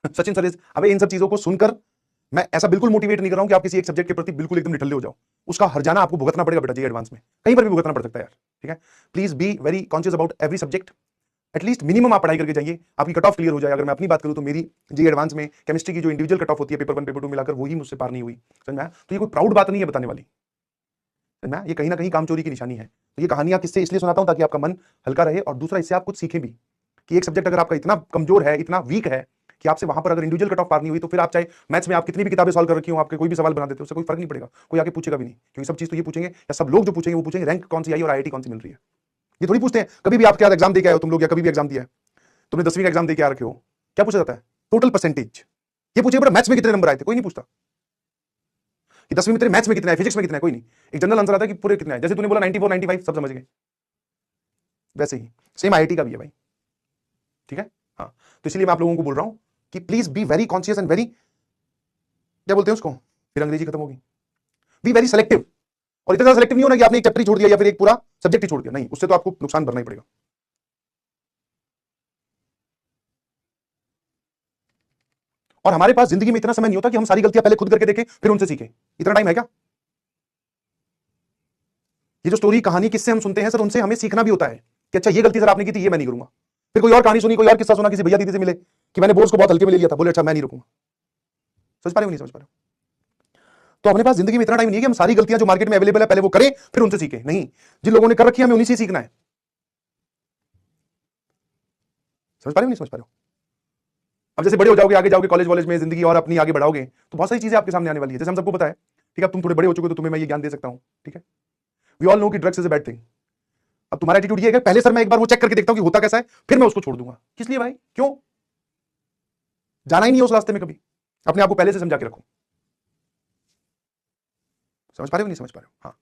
Sachin sir अबे इन सब चीजों को सुनकर मैं ऐसा बिल्कुल मोटिवेट नहीं कर रहा हूं कि आप किसी एक सब्जेक्ट के प्रति बिल्कुल एकदम निठल्ले हो जाओ। उसका हर्जाना आपको भुगतना पड़ेगा बेटा, जी एडवांस में कहीं पर भी भुगतना पड़ सकता है यार, ठीक है। Please be very conscious about every subject. At least minimum आप पढ़ाई करके जाइए, आपकी कट ऑफ क्लियर हो जाए। अगर मैं अपनी बात करूं तो मेरी जी एडवांस में केमिस्ट्री की जो इंडिविजुअल कट ऑफ होती है पेपर 1 पेपर 2 मिलाकर, वही मुझसे पार नहीं हुई, समझ में आया? तो ये कोई प्राउड बात नहीं है बताने वाली, समझ में आया? ये कहीं ना कहीं कामचोरी की निशानी है। तो ये कहानियां किससे इसलिए सुनाता हूं ताकि आपका मन हल्का रहे, और दूसरा इससे आप कुछ सीखें भी कि एक सब्जेक्ट अगर आपका इतना कमजोर है, इतना वीक है कि आपसे वहां पर अगर इंडिविजुअल कट ऑफ पार नहीं हुई, तो फिर आप चाहे मैथ्स में आप कितनी भी किताबें सॉल्व कर रखी हो, आपके कोई भी सवाल बना देते हो, उससे कोई फर्क नहीं पड़ेगा, कोई आके पूछेगा भी नहीं। क्योंकि सब चीज तो ये पूछेंगे, या सब लोग जो पूछेंगे वो पूछेंगे रैंक कौन सी आई और आईआईटी कौन सी मिल रही है। ये थोड़ी पूछते हैं कभी भी आपके यार एग्जाम दे के आए हो तुम लोग, या कभी भी एग्जाम दिया है तुमने, 10वीं का एग्जाम दे के आ रखे हो, क्या पूछा जाता है? Total percentage. ये पूछे बेटा मैथ्स में कितने नंबर आए थे, कोई नहीं पूछता कि 10वीं में तेरे मैथ्स में कितना है, फिजिक्स में कितना है, कोई नहीं। एक जनरल आंसर आता है कि पूरे कितना है। जैसे तूने बोला 94 95 सब समझ गए, वैसे ही सेम आईआईटी का भी है भाई, ठीक है। हाँ, तो इसलिए मैं आप लोगों को बोल रहा हूं कि please be very conscious and very, क्या बोलते हैं उसको, फिर अंग्रेजी खत्म होगी, बी वेरी सेलेक्टिव। और इतना सेलेक्टिव नहीं होना कि आपने एक चैप्टर ही छोड़ दिया या फिर एक पूरा सब्जेक्ट ही छोड़ दिया, नहीं, उससे तो आपको नुकसान भरना ही पड़ेगा। और हमारे पास जिंदगी में इतना समय नहीं होता कि हम सारी गलतियां पहले खुद करके देखें फिर उनसे सीखें। इतना टाइम है क्या? ये जो स्टोरी कहानी किससे हम सुनते हैं सर, उनसे हमें सीखना भी होता है कि अच्छा ये गलती सर आपने की थी, ये मैं नहीं करूंगा। फिर कोई और कहानी सुनी, कोई और किस्सा सुना, किसी भैया दीदी से मिले कि मैंने बोर्ड्स को बहुत हल्के में ले लिया था, बोले अच्छा मैं नहीं रुकूंगा। समझ पा रहे हो नहीं समझ पा रहे हो? तो अपने पास जिंदगी में इतना टाइम नहीं है कि हम सारी गलतियां जो मार्केट में अवेलेबल है पहले वो करें फिर उनसे सीखें, नहीं। जिन लोगों ने कर रखी है हमें उन्हीं से सीखना है। समझ पा रहे हो नहीं समझ पा रहे हो? अब जैसे बड़े हो जाओगे, आगे जाओगे कॉलेज वॉलेज में, जिंदगी और अपनी आगे बढ़ाओगे, तो बहुत सारी चीजें आपके सामने आने वाली है। जैसे हम सबको पता है, ठीक है, अब तुम थोड़े बड़े हो चुके तो तुम्हें मैं ये ज्ञान दे सकता हूं, ठीक है। वी ऑल नो कि drugs is a bad thing. अब तुम्हारा एटीट्यूड ये है कि पहले सर मैं एक बार वो चेक करके देखता हूं कि होता कैसा है, फिर मैं उसको छोड़ दूंगा। किस लिए भाई, क्यों? जाना ही नहीं है उस रास्ते में कभी। अपने आप को पहले से समझा के रखो। समझ पा रहे हो नहीं समझ पा रहे हो? हाँ।